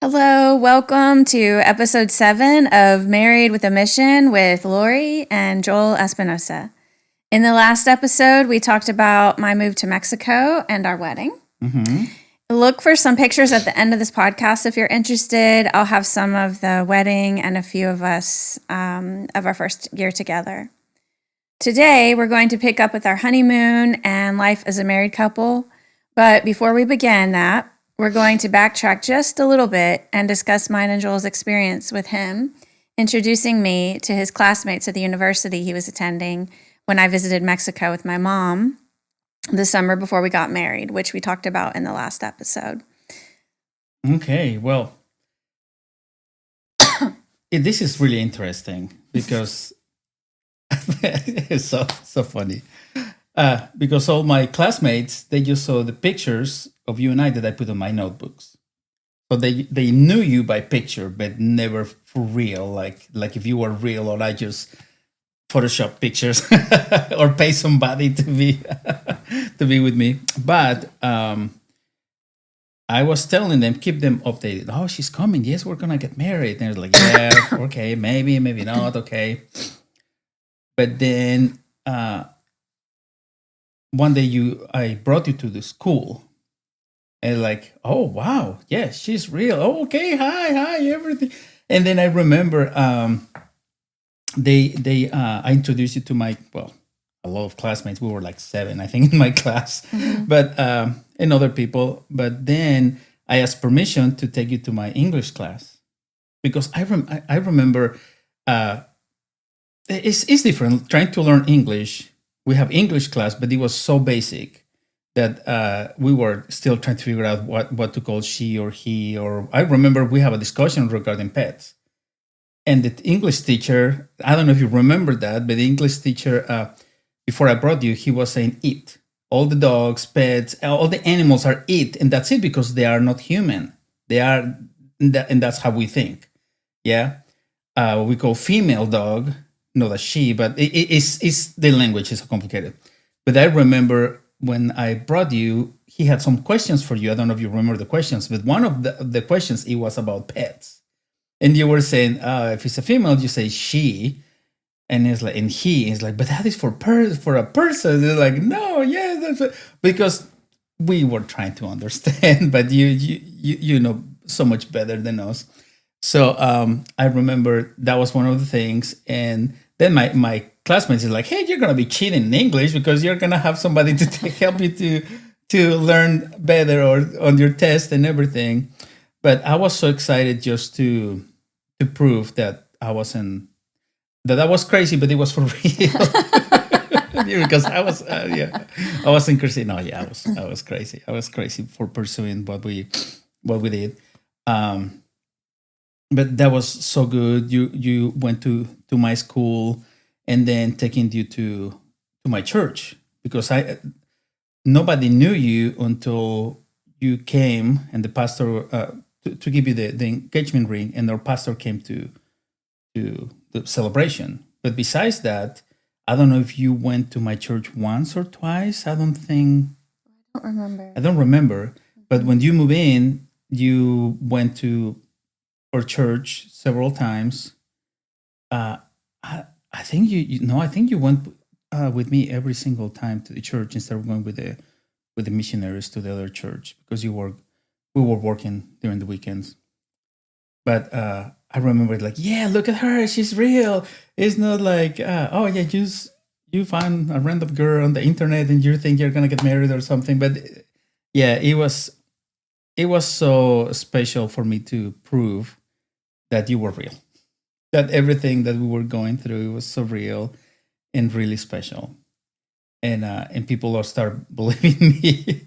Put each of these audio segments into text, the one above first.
Hello, welcome to episode 7 of Married with a Mission with Lauri and Joel Espinosa. In the last episode, we talked about my move to Mexico and our wedding. Look for some pictures at the end of this podcast if you're interested. I'll have some of the wedding and a few of us of our first year together. Today, we're going to pick up with our honeymoon and life as a married couple. But before we begin that, we're going to backtrack just a little bit and discuss mine and Joel's experience with him, introducing me to his classmates at the university he was attending when I visited Mexico with my mom the summer before we got married, which we talked about in the last episode. Okay, well, this is really interesting because it's so funny. Because all my classmates, they just saw the pictures of you and I that I put on my notebooks. So they knew you by picture, but never for real, like if you were real or I just Photoshop pictures or pay somebody to be with me. But I was telling them, keep them updated. Oh, she's coming. Yes, we're gonna get married. And they're like, yeah, okay, maybe not. Okay. But then one day I brought you to the school, and like, oh wow, yes, she's real. Oh, okay, hi, everything. And then I remember I introduced you to my a lot of classmates. We were like 7, I think, in my class, but and other people. But then I asked permission to take you to my English class because I remember it's different trying to learn English. We have English class, but it was so basic that we were still trying to figure out what to call she or he. Or I remember we have a discussion regarding pets. And the English teacher, I don't know if you remember that, but the English teacher, before I brought you, he was saying it. All the dogs, pets, all the animals are it. And that's it because they are not human. They are, and that's how we think. Yeah. We call female dog, not a she, but it's the language is complicated. But I remember when I brought you, he had some questions for you. I don't know if you remember the questions, but one of the questions, it was about pets. And you were saying, if it's a female, you say she, and it's like, and he is like, but that is for a person. They're like, no, yes, because we were trying to understand, but you know so much better than us. So I remember that was one of the things, and then my classmates is like, hey, you're gonna be cheating in English because you're gonna have somebody to help you to learn better or on your test and everything. But I was so excited just to prove that I was crazy, but it was for real. Because I was I wasn't crazy. No, yeah, I was crazy. I was crazy for pursuing what we did. But that was so good. You went to my school, and then taking you to my church because nobody knew you until you came, and the pastor to give you the engagement ring, and our pastor came to the celebration. But besides that, I don't know if you went to my church once or twice. I don't remember. But when you move in, you went to our church several times. I think I think you went with me every single time to the church instead of going with the missionaries to the other church because we were working during the weekends. But I remember like, yeah, look at her, she's real. It's not like oh yeah, you find a random girl on the internet and you think you're gonna get married or something. But yeah, it was so special for me to prove that you were real, that everything that we were going through was so real and really special, and people will start believing me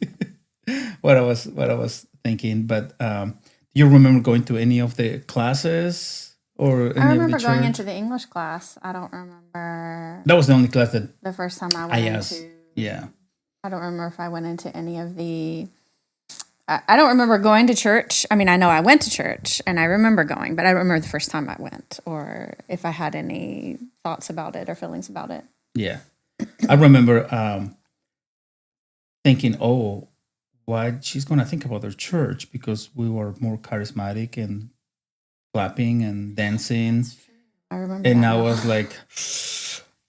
what I was thinking. But do you remember going to any of the classes or any I remember of the going church? into the English class. I don't remember That was the only class that the first time I went into. Yeah. I don't remember if I went into any of the. I don't remember going to church. I mean, I know I went to church and I remember going, but I don't remember the first time I went or if I had any thoughts about it or feelings about it. Yeah. I remember thinking, oh, what she's going to think about her church, because we were more charismatic and clapping and dancing. I remember. And I was like,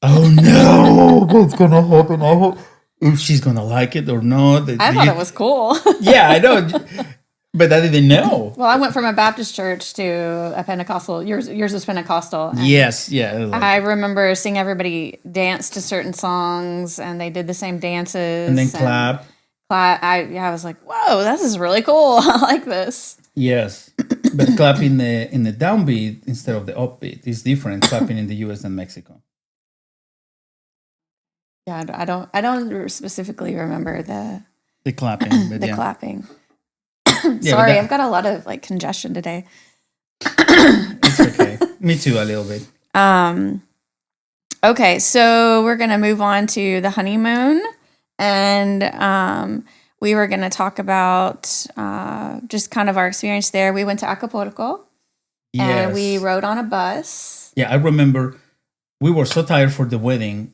oh no, what's going to happen? I hope if she's going to like it or not. I thought it was cool. Yeah, I know. But I didn't know. Well, I went from a Baptist church to a Pentecostal. Yours was Pentecostal. Yes, yeah. I remember seeing everybody dance to certain songs, and they did the same dances. And then clap. I was like, whoa, this is really cool. I like this. Yes. But clapping in the downbeat instead of the upbeat is different, clapping in the US and Mexico. Yeah, I don't specifically remember the clapping. But clapping. Yeah, Sorry, I've got a lot of like congestion today. It's okay. Me too, a little bit. Okay, so we're gonna move on to the honeymoon, and we were gonna talk about just kind of our experience there. We went to Acapulco, and we rode on a bus. Yeah, I remember we were so tired for the wedding.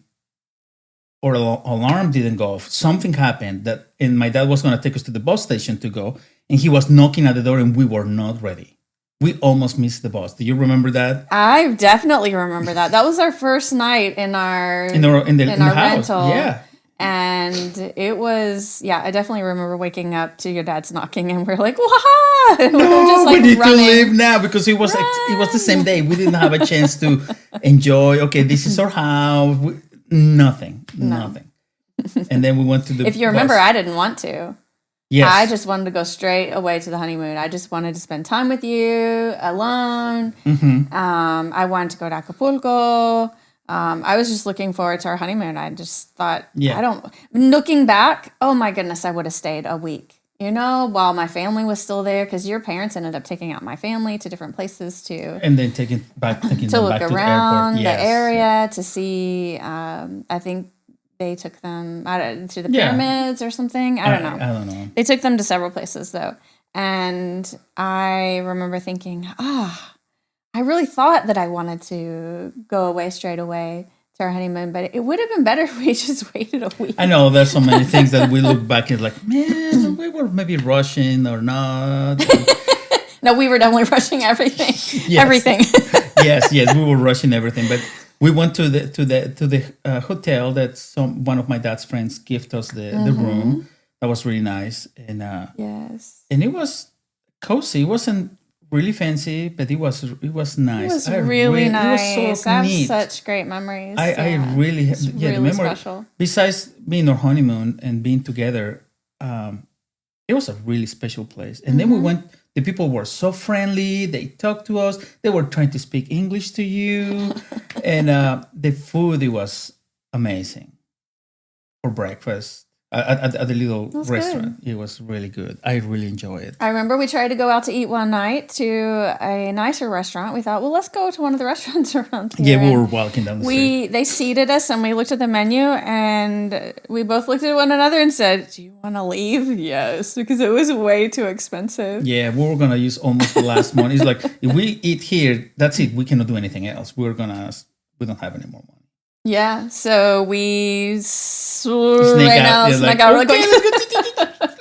Our alarm didn't go off. Something happened and my dad was going to take us to the bus station to go, and he was knocking at the door, and we were not ready. We almost missed the bus. Do you remember that? I definitely remember that. That was our first night in our in the house. rental. Yeah, and it was I definitely remember waking up to your dad's knocking, and we're like, what? And no, we're just, like, we need running. to leave now, because it was the same day. We didn't have a chance to enjoy. Okay, this is our house. Nothing. And then we went to the If you remember, I didn't want to. Yes. I just wanted to go straight away to the honeymoon. I just wanted to spend time with you alone. Mm-hmm. I wanted to go to Acapulco. I was just looking forward to our honeymoon. I just thought, looking back, oh my goodness, I would have stayed a week, while my family was still there, because your parents ended up taking out my family to different places too. And then taking them back to look around the area, to see, I think they took them to the pyramids or something. I don't know. They took them to several places though. And I remember thinking, I really thought that I wanted to go away straight away to our honeymoon, but it would have been better if we just waited a week. I know there's so many things that we look back and like, man, we were maybe rushing or not. No, we were definitely rushing everything. Yes. Everything. yes, we were rushing everything. But we went to the hotel that one of my dad's friends gifted us the room. That was really nice, and yes, and it was cozy. It wasn't really fancy, but it was nice. It was really nice. It was so I have neat. such great memories. I really it's the really memory. Special. Besides being our honeymoon and being together, it was a really special place. And then we went. The people were so friendly. They talked to us. They were trying to speak English to you, and the food, it was amazing for breakfast. At the little restaurant. Good. It was really good. I really enjoyed it. I remember we tried to go out to eat one night to a nicer restaurant. We thought, well, let's go to one of the restaurants around here. Yeah, we were walking down the street. They seated us, and we looked at the menu, and we both looked at one another and said, do you want to leave? Yes, because it was way too expensive. Yeah, we were going to use almost the last money. It's like, if we eat here, that's it. We cannot do anything else. We don't have any more money. Yeah, so we snuck out. Really quick.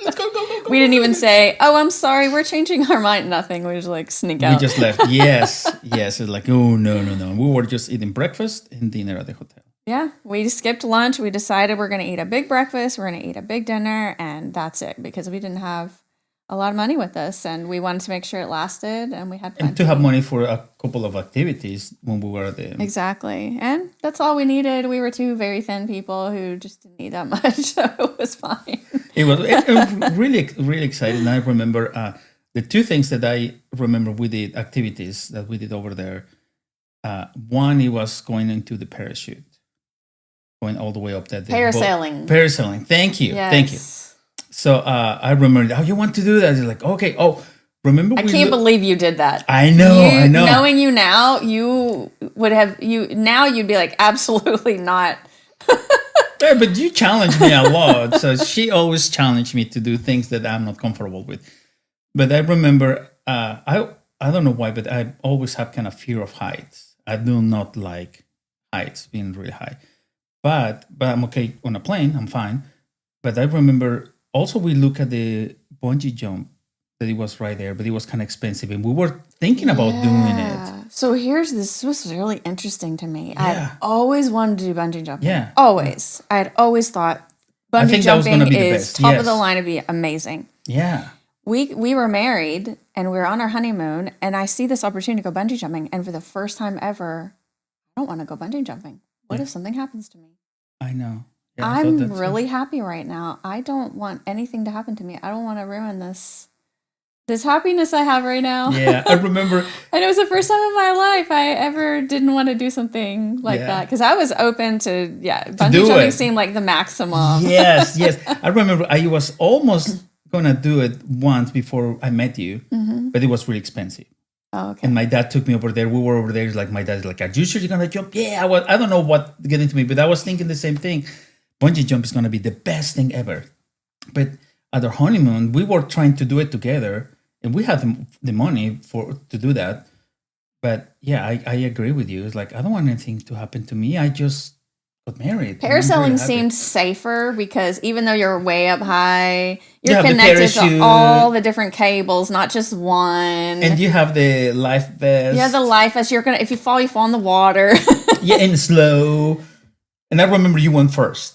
Let's go. We didn't even say, "Oh, I'm sorry, we're changing our mind." Nothing. We just like sneak out. We just left. Yes. It's like, oh no. We were just eating breakfast and dinner at the hotel. Yeah, we skipped lunch. We decided we're going to eat a big breakfast. We're going to eat a big dinner, and that's it, because we didn't have a lot of money with us, and we wanted to make sure it lasted, and we had plenty. And to have money for a couple of activities when we were there. Exactly, and that's all we needed. We were two very thin people who just didn't need that much, so it was fine. It was really, really exciting. I remember the two things that I remember we did, activities that we did over there. One, it was going into the parachute, going all the way up that. Parasailing. Parasailing. Thank you. Yes. Thank you. So I remember, you want to do that? It's like, okay. Oh, remember? I can't believe you did that. I know. Knowing you now, you would have, now you'd be like, absolutely not. Yeah, but you challenged me a lot. So she always challenged me to do things that I'm not comfortable with. But I remember, I don't know why, but I always have kind of fear of heights. I do not like heights, being really high. But I'm okay on a plane. I'm fine. But I remember also we look at the bungee jump that it was right there, but it was kind of expensive, and we were thinking about doing it. So this was really interesting to me. Yeah. I'd always wanted to do bungee jumping. Yeah. Always. I'd always thought I bungee think that was jumping gonna be the is best. top of the Yes. line to be amazing. Yeah. We were married and we were on our honeymoon, and I see this opportunity to go bungee jumping, and for the first time ever, I don't want to go bungee jumping. What if something happens to me? I know. Yeah, I thought I'm that too. really happy right now. I don't want anything to happen to me. I don't want to ruin this happiness I have right now. Yeah, I remember. And it was the first time in my life I ever didn't want to do something like Yeah. that, because I was open to bungee do jumping it. seemed like the maximum. Yes. I remember I was almost gonna do it once before I met you, but it was really expensive. Oh, okay. And my dad took me over there. We were over there. Like my dad's like, "Are you sure you're gonna jump?" Yeah, I don't know what get into me, but I was thinking the same thing. Bungee jump is gonna be the best thing ever. But at our honeymoon, we were trying to do it together, and we had the money to do that. But yeah, I agree with you. It's like I don't want anything to happen to me. I just got married. Parasailing seemed safer because even though you're way up high, You you're have the connected to parachute. all the different cables, not just one. And you have the life vest. Yeah, the life vest. If you fall in the water. Yeah, and slow. And I remember you went first.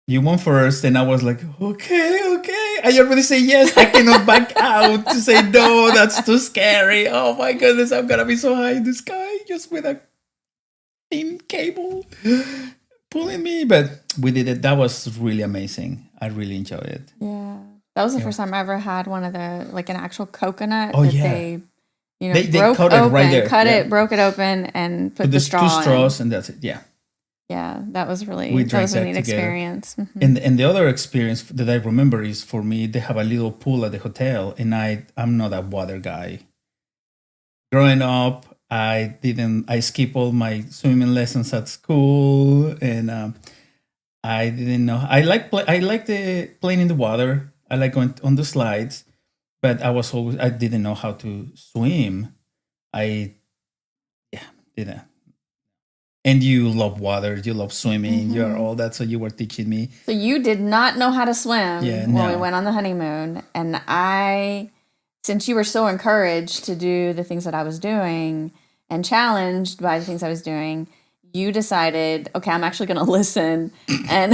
And I was like, okay. I already say yes. I cannot back out to say no. That's too scary. Oh my goodness, I'm gonna be so high in the sky just with a thin cable pulling me. But we did it. That was really amazing. I really enjoyed it. Yeah, that was the first time I ever had one of the an actual coconut. Oh, that yeah. they They cut it right there. Yeah. broke it open, and put the Two straw in. straws, and that's it. Yeah. Yeah, that was We a drank that neat together. experience. Mhm. And the other experience that I remember is, for me, they have a little pool at the hotel, and I'm not a water guy. Growing up, I skip all my swimming lessons at school, and I didn't know. I like the playing in the water. I like going on the slides, but I didn't know how to swim. I didn't. And you love water, you love swimming, you're all that. So you were teaching me. So you did not know how to swim when we no. went on the honeymoon, and since you were so encouraged to do the things that I was doing and challenged by the things I was doing, you decided, okay, I'm actually going to listen and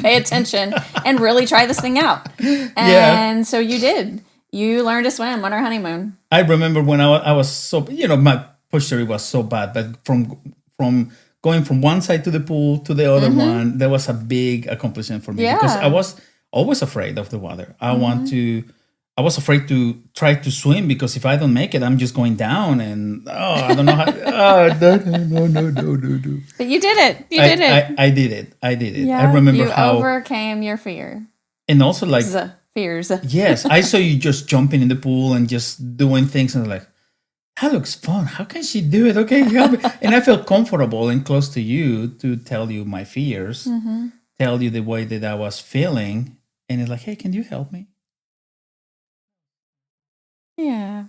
pay attention and really try this thing out. And so you did. You learned to swim on our honeymoon. I remember when I was so, my posture was so bad, but from going from one side to the pool to the other one, that was a big accomplishment for me, because I was always afraid of the water. I was afraid to try to swim, because if I don't make it, I'm just going down, and I don't know how. No. But you did it. I did it. Yeah, I remember you how overcame your fear. And also Fears. Yes, I saw you just jumping in the pool and just doing things, and like, that looks fun. How can she do it? Okay, help me. And I felt comfortable and close to you to tell you my fears, tell you the way that I was feeling, and it's like, hey, can you help me? Yeah.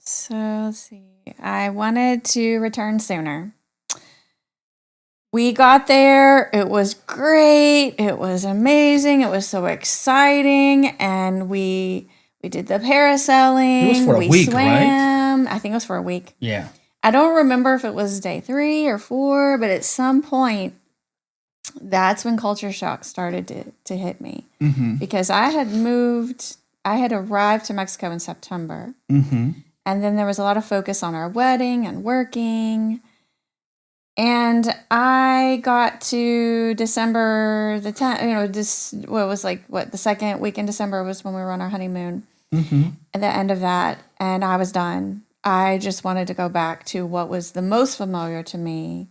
So let's see. I wanted to return sooner. We got there. It was great. It was amazing. It was so exciting, and we did the parasailing. It was for a week, swam. right? I think it was for a week. Yeah. I don't remember if it was day 3 or 4, but at some point, that's when culture shock started to hit me, because I had arrived to Mexico in September, and then there was a lot of focus on our wedding and working. And I got to December the 10th, the second week in December was when we were on our honeymoon, at the end of that, and I was done. I just wanted to go back to what was the most familiar to me,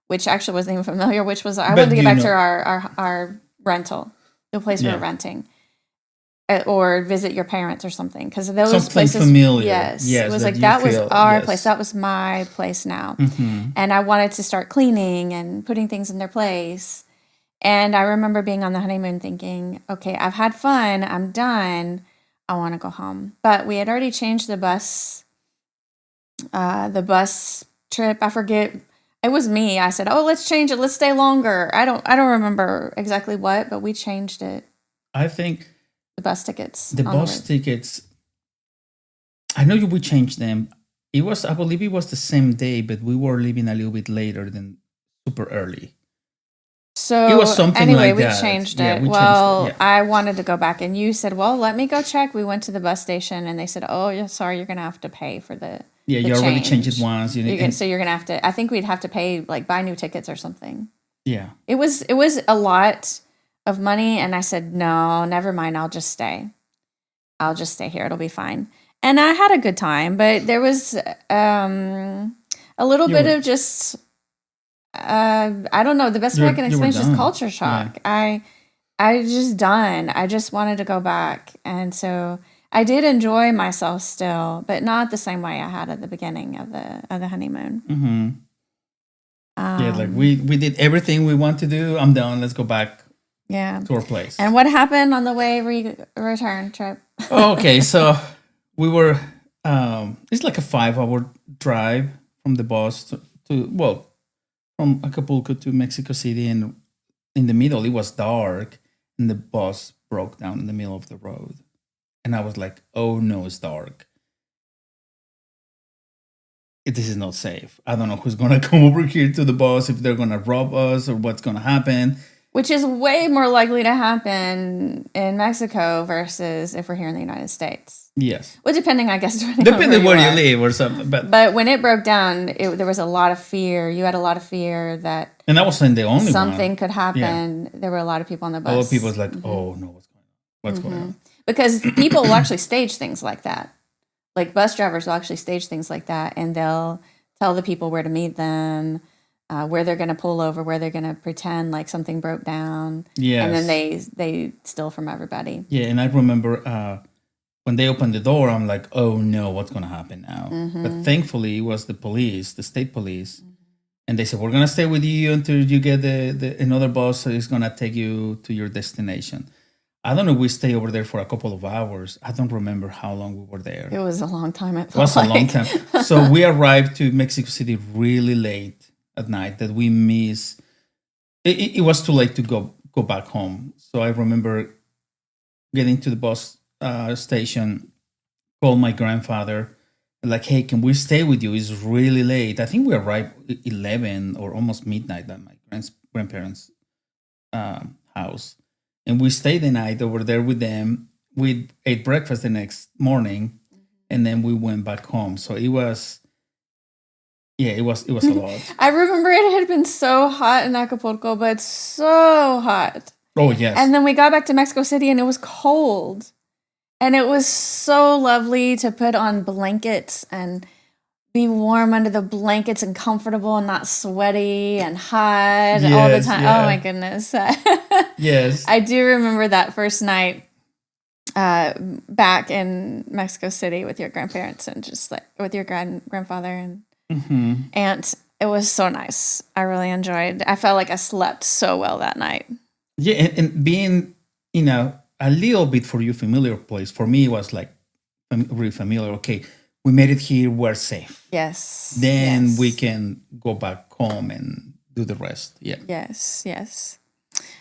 which actually wasn't even familiar, which was I wanted to get back to our rental, the place we were renting, or visit your parents or something, because those something places familiar. Yes, it was that was our place. That was my place now, and I wanted to start cleaning and putting things in their place. And I remember being on the honeymoon thinking, okay, I've had fun, I'm done, I want to go home. But we had already changed the bus trip. I forget. It was me. I said, "Oh, let's change it. Let's stay longer." I don't remember exactly what, but we changed it. I think The bus tickets. the bus tickets. I know we changed them. It was, I believe, it was the same day, but we were leaving a little bit later than super early. So it was something anyway, like that. we changed Yeah, it. we Well, changed it, yeah. I wanted to go back, and you said, "Well, let me go check." We went to the bus station, and they said, "Oh, yeah, sorry, you're gonna have to pay for the Yeah, the you already changed it change. once. So you're gonna have to. I think we'd have to pay, like, buy new tickets or something." Yeah. It was a lot of money, and I said, "No, never mind. I'll just stay. I'll just stay here. It'll be fine." And I had a good time, but there was a little bit of just I don't know. The best way I can explain is just culture shock. Yeah. I just done. I just wanted to go back, and so I did enjoy myself still, but not the same way I had at the beginning of the honeymoon. Mm-hmm. Yeah, like we did everything we want to do. I'm done. Let's go back. Yeah. To our place. And what happened on the way return trip? Okay, so we were. It's like a 5-hour drive from the bus from Acapulco to Mexico City, and in the middle it was dark, and the bus broke down in the middle of the road, and I was like, "Oh no, it's dark. This is not safe. I don't know who's gonna come over here to the bus, if they're gonna rob us or what's gonna happen." Which is way more likely to happen in Mexico versus if we're here in the United States. Yes. Well, depending, I guess, depending where you live or something. But when it broke down, there was a lot of fear. You had a lot of fear that and I wasn't the only something could happen. Yeah. There were a lot of people on the bus. A lot of people was like, "Oh no, what's going on? What's going on?" Because people will actually stage things like that. Like bus drivers will actually stage things like that, and they'll tell the people where to meet them. Where they're going to pull over, where they're going to pretend like something broke down. Yes. And then they steal from everybody. Yeah, and I remember when they opened the door, I'm like, "Oh no, what's going to happen now?" But thankfully, it was the police, the state police, and they said, "We're going to stay with you until you get another bus that is going to take you to your destination." I don't know. We stayed over there for a couple of hours. I don't remember how long we were there. It was a long time. It was a long time. So we arrived to Mexico City really late at night, that we missed. It was too late to go back home. So I remember getting to the bus station, called my grandfather, like, "Hey, can we stay with you? It's really late." I think we arrived 11 or almost midnight at my grandparents' house. And we stayed the night over there with them. We ate breakfast the next morning, and then we went back home. So it was... Yeah, it was a lot. I remember it had been so hot in Acapulco, but so hot. Oh, yes. And then we got back to Mexico City, and it was cold. And it was so lovely to put on blankets and be warm under the blankets and comfortable and not sweaty and hot all the time. Yeah. Oh, my goodness. Yes. I do remember that first night back in Mexico City with your grandparents and just like with your grandfather and aunt. It was so nice. I really enjoyed. I felt like I slept so well that night. Yeah, and being, a little bit for you familiar place. For me, it was like really familiar. Okay, we made it here. We're safe. Yes. Then we can go back home and do the rest. Yeah. Yes.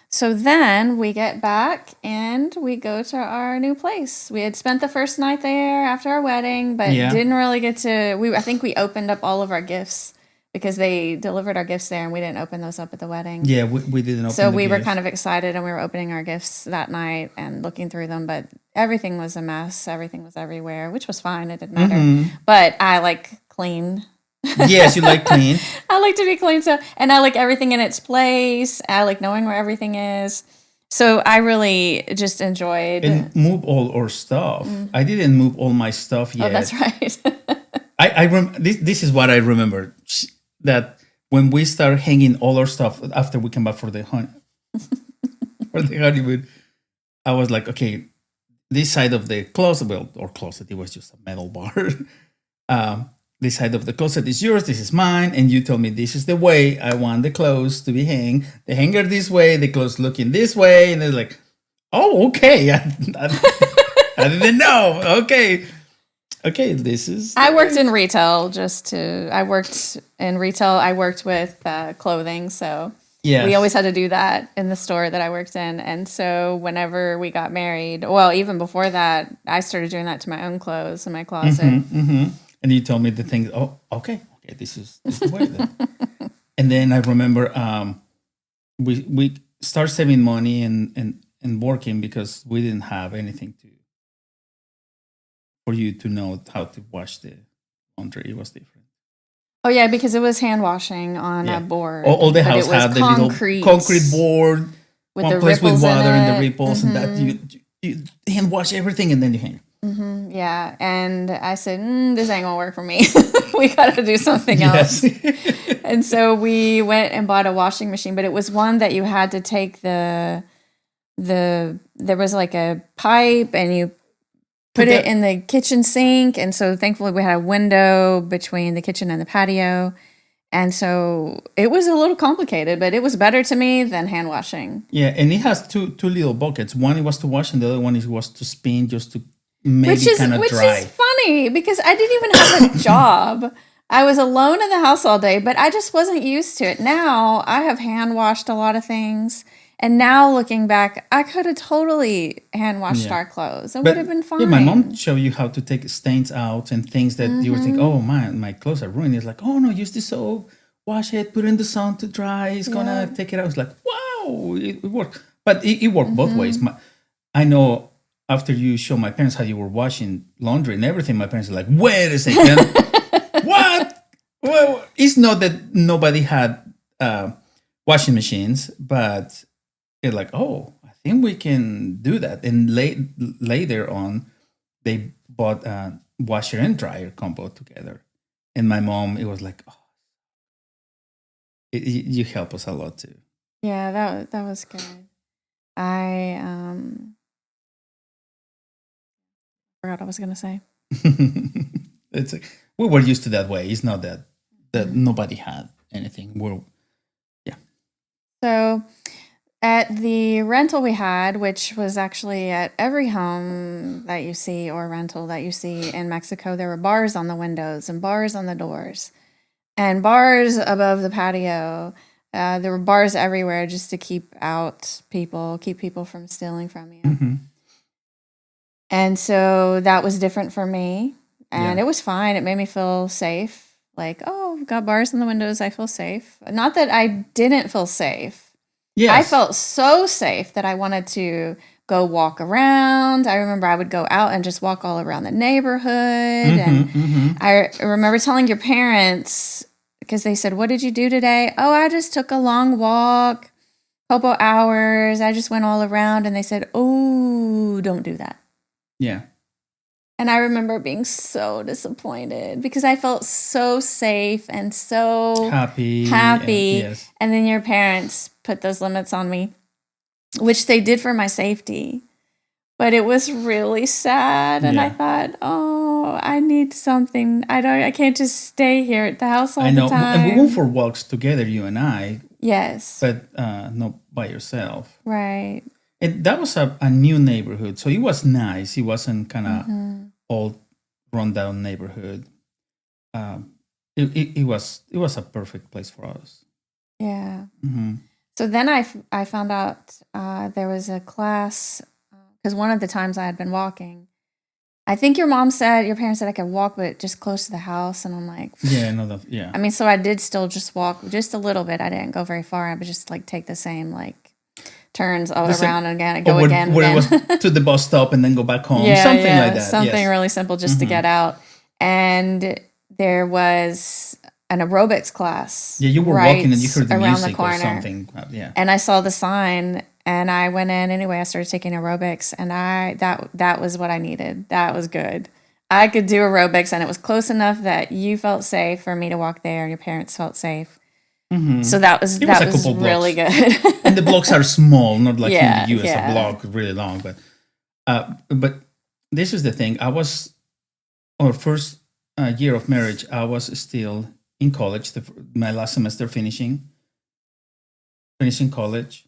So then we get back and we go to our new place. We had spent the first night there after our wedding, but didn't really get to... I think we opened up all of our gifts because they delivered our gifts there and we didn't open those up at the wedding. Yeah, we didn't open So we were kind of excited and we were opening our gifts that night and looking through them, but everything was a mess. Everything was everywhere, which was fine. It didn't matter. But I like clean. Yes, you like clean. I like to be clean, and I like everything in its place. I like knowing where everything is. So I really just enjoyed and move all our stuff. I didn't move all my stuff yet. Oh, that's right. This is what I remember, that when we start hanging all our stuff after we came back for the honeymoon, I was like, okay, this side of the closet, it was just a metal bar. This side of the closet is yours, this is mine, and you told me this is the way I want the clothes to be hanged. The hanger this way, the clothes looking this way, and they're like, "Oh, okay." I didn't know. Okay. Okay, this is. I worked in retail I worked with clothing. So Yes. we always had to do that in the store that I worked in. And so whenever we got married, well, even before that, I started doing that to my own clothes in my closet. And you told me the thing. Oh, okay, this is the way. Then. And then I remember we started saving money and working because we didn't have anything for you to know how to wash the laundry. It was different. Oh yeah, because it was hand washing on a board. All the but house it was had the little concrete board, with one the place with ripples water in and the it. ripples, and that you hand wash everything and then you hang. Yeah, and I said, this ain't gonna work for me. We got to do something else. And so we went and bought a washing machine, but it was one that you had to take there was like a pipe and you put it in the kitchen sink. And so thankfully we had a window between the kitchen and the patio. And so it was a little complicated, but it was better to me than hand washing. Yeah, and it has two little buckets. One was to wash and the other one was to spin, just to maybe kind of dry. Which is funny because I didn't even have a job. I was alone in the house all day, but I just wasn't used to it. Now I have hand washed a lot of things. And now looking back, I could have totally hand washed our clothes. It would have been fine. Yeah, my mom showed you how to take stains out and things that you would think, oh, my clothes are ruined. It's like, oh, no, use this soap, wash it, put it in the sun to dry. It's going to take it out. It's like, wow, it worked. But it worked both ways. I know after you show my parents how you were washing laundry and everything, my parents are like, wait a second. What? Well, it's not that nobody had washing machines, but it's like, oh, I think we can do that. And later on, they bought a washer and dryer combo together. And my mom, it was like, oh, you help us a lot too. Yeah, that was good. I forgot what I was going to say. We were used to that way. It's not that nobody had anything. So at the rental we had, which was actually at every home that you see or rental that you see in Mexico, there were bars on the windows and bars on the doors and bars above the patio. There were bars everywhere just to keep people from stealing from you. And so that was different for me. And it was fine. It made me feel safe. Like, oh, we've got bars in the windows. I feel safe. Not that I didn't feel safe. Yes. I felt so safe that I wanted to go walk around. I remember I would go out and just walk all around the neighborhood. I remember telling your parents, because they said, what did you do today? Oh, I just took a long walk, couple hours. I just went all around. And they said, oh, don't do that. Yeah. And I remember being so disappointed because I felt so safe and so happy. Yes. And then your parents put those limits on me, which they did for my safety. But it was really sad. And I thought, oh, I need something. I can't just stay here at the house all the time. And we went for walks together, you and I. Yes. But not by yourself. Right. And that was a new neighborhood. So it was nice. It wasn't kind of old, run-down neighborhood. It was a perfect place for us. Yeah. So then I found out there was a class, because one of the times I had been walking, I think your parents said I could walk, but just close to the house. And I'm like, yeah. I mean, so I did still just walk just a little bit. I didn't go very far. I would just like take the same turns all around and again, go again. Where it was to the bus stop and then go back home. Something like that. Something really simple just to get out. And there was an aerobics class. Yeah, you were walking and you heard the music or something. Yeah. And I saw the sign and I went in anyway. I started taking aerobics and that was what I needed. That was good. I could do aerobics and it was close enough that you felt safe for me to walk there and your parents felt safe. So that was really good. And the blocks are small, not like in the US, a block really long. But this is the thing. Our first year of marriage, I was still in college. My last semester finishing college.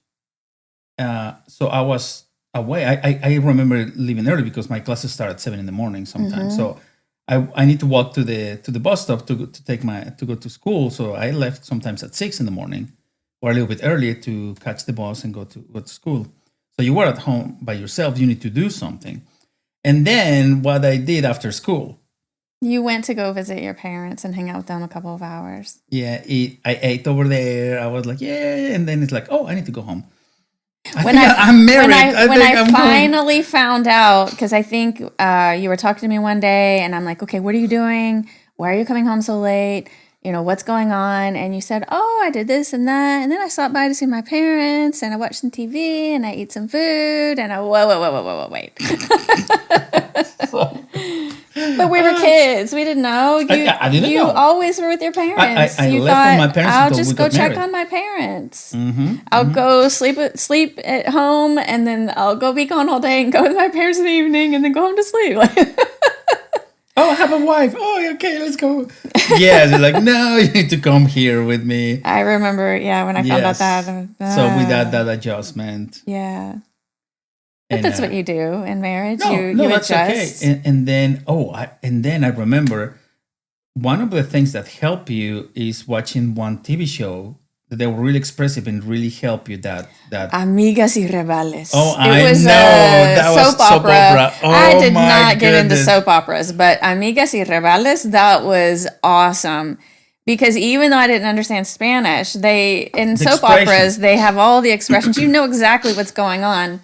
So I was away. I remember leaving early because my classes start at 7 a.m. sometimes. So I need to walk to the bus stop to go to school. So I left sometimes at 6 in the morning or a little bit earlier to catch the bus and go to school. So you were at home by yourself. You need to do something. And then what I did after school. You went to go visit your parents and hang out with them a couple of hours. Yeah, I ate over there. I was like, yeah. And then it's like, oh, I need to go home. I'm married. When I finally found out, because I think you were talking to me one day and I'm like, okay, what are you doing? Why are you coming home so late? You know, what's going on? And you said, oh, I did this and that. And then I stopped by to see my parents and I watched some TV and I ate some food and wait. But we were kids. We didn't know. I didn't know. You always were with your parents. I you left thought, with my parents I'll until just we go got check married. on my parents. I'll go sleep at home, and then I'll go be gone all day and go with my parents in the evening, and then go home to sleep. Oh, I have a wife. Oh, okay, let's go. Yes, you're like, no, you need to come here with me. I remember, when I found out that. So we had that adjustment. Yeah. But And, that's what you do in marriage. No, you that's adjust. okay. And then I remember one of the things that help you is watching one TV show that they were really expressive and really help you that Amigas y Rivales. Oh, it was that was soap opera. Oh, I did my not get into goodness. soap operas, but Amigas y Rivales, that was awesome. Because even though I didn't understand Spanish, in soap operas, they have all the expressions. You know exactly what's going on.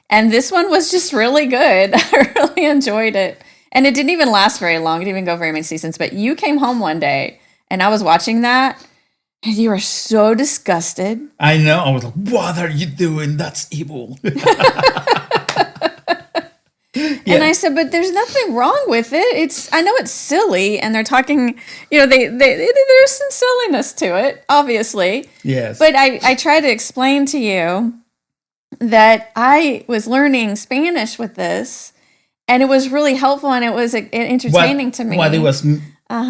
And this one was just really good. I really enjoyed it. And it didn't even last very long. It didn't even go very many seasons. But you came home one day, and I was watching that, and you were so disgusted. I know. I was like, what are you doing? That's evil. And I said, but there's nothing wrong with it. I know it's silly, and they're talking, there's some silliness to it, obviously. Yes. But I try to explain to you that I was learning Spanish with this, and it was really helpful, and it was entertaining to me. What it was, the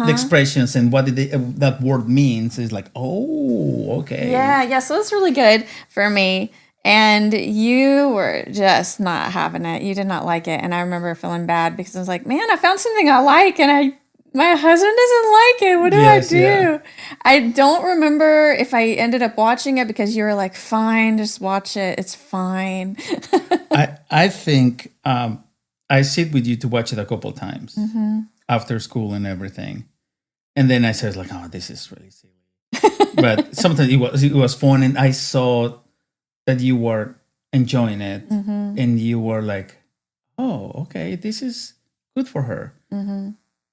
expressions and what that word means is like, oh, okay. Yeah, so it's really good for me. And you were just not having it. You did not like it. And I remember feeling bad because I was like, man, I found something I like, and my husband doesn't like it. What do I do? Yeah. I don't remember if I ended up watching it because you were like, fine, just watch it. It's fine. I think I sit with you to watch it a couple times after school and everything. And then I said like, oh, this is really silly. But sometimes it was fun, and I saw that you were enjoying it, and you were like, oh, okay, this is good for her.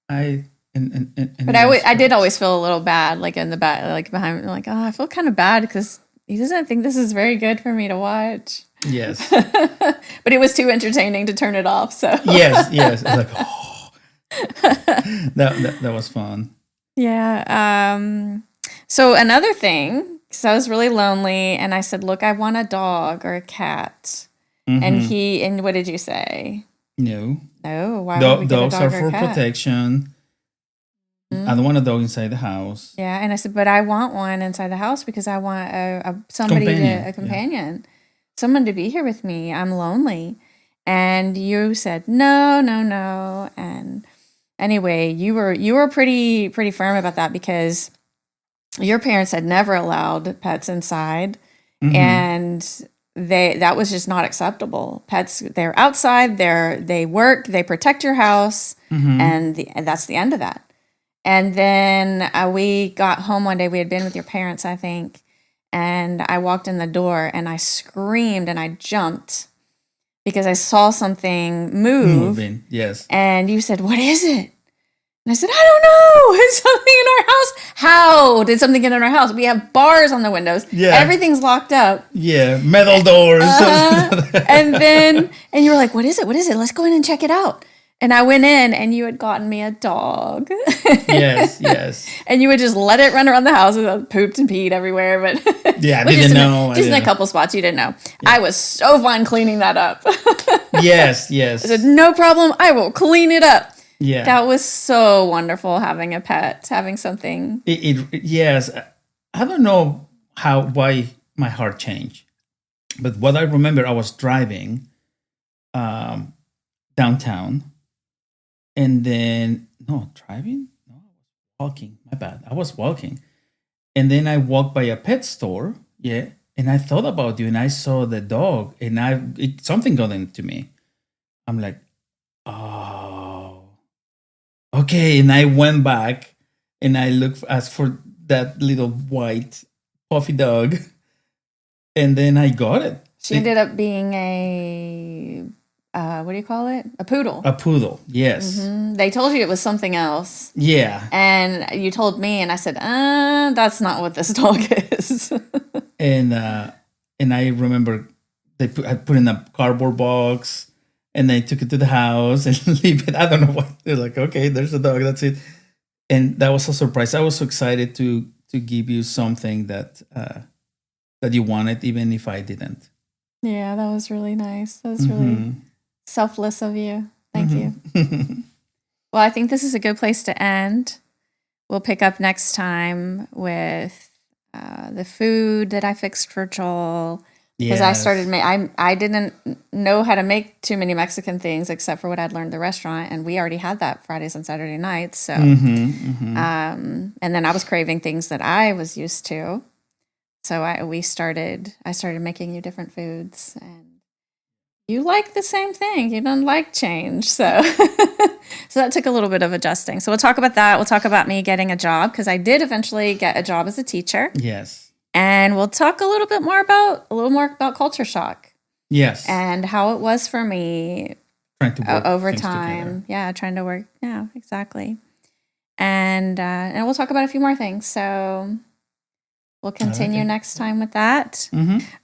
I did always feel a little bad, like in the back, like behind, like, oh, I feel kind of bad because he doesn't think this is very good for me to watch. Yes. But it was too entertaining to turn it off. So yes. It's like, oh, that was fun. Yeah. So another thing, because I was really lonely, and I said, look, I want a dog or a cat. And what did you say? No. Oh, why would we get a dogs dog are or for a cat? protection. I don't want a dog inside the house. Yeah, and I said, but I want one inside the house because I want a companion, someone to be here with me. I'm lonely. And you said, no. And anyway, you were pretty firm about that because your parents had never allowed pets inside, and that was just not acceptable. Pets, they're outside, they work, they protect your house, and that's the end of that. And then we got home one day. We had been with your parents, I think, and I walked in the door and I screamed and I jumped because I saw something moving. Yes. And you said, "What is it?" And I said, "I don't know. It's something in our house." How did something get in our house? We have bars on the windows. Yeah. Everything's locked up. Yeah, metal doors. And you were like, "What is it? What is it? Let's go in and check it out." And I went in, and you had gotten me a dog. Yes. And you would just let it run around the house. It pooped and peed everywhere. But yeah, I didn't know. Just in a couple spots, you didn't know. Yeah. I was so fun cleaning that up. Yes. I said, no problem. I will clean it up. Yeah. That was so wonderful having a pet, having something. Yes. I don't know why my heart changed. But what I remember, I was driving downtown. And And then, no, driving? No, I was walking. My bad. I was walking. And then I walked by a pet store. Yeah. And I thought about you and I saw the dog and something got into me. I'm like, oh, okay. And I went back and I asked for that little white puffy dog. And then I got it. She ended up being a, what do you call it? A poodle. A poodle, yes. They told you it was something else. Yeah. And you told me, and I said, that's not what this dog is. And I remember I put in a cardboard box and they took it to the house and leave it. I don't know what. They're like, okay, there's a dog, that's it. And that was a surprise. I was so excited to give you something that you wanted, even if I didn't. Yeah, that was really nice. That was really selfless of you. Thank you. Well, I think this is a good place to end. We'll pick up next time with the food that I fixed for Joel. Because I started, I didn't know how to make too many Mexican things except for what I'd learned at the restaurant. And we already had that Fridays and Saturday nights. So, and then I was craving things that I was used to. So I started making you different foods, and you like the same thing. You don't like change. So, so that took a little bit of adjusting. So we'll talk about that. We'll talk about me getting a job because I did eventually get a job as a teacher. Yes. And we'll talk a little more about culture shock. Yes. And how it was for me trying to work over time. Together. Yeah, trying to work. Yeah, exactly. And we'll talk about a few more things. So we'll continue next time with that.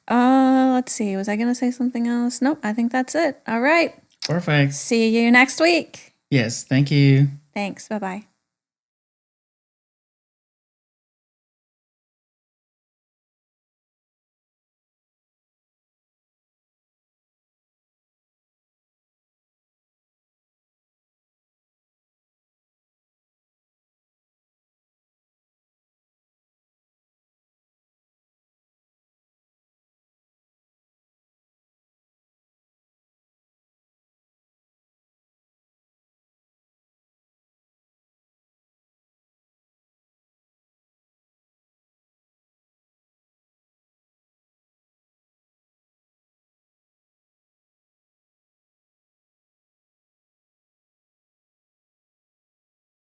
Let's see. Was I going to say something else? Nope. I think that's it. All right. Perfect. See you next week. Yes. Thank you. Thanks. Bye-bye.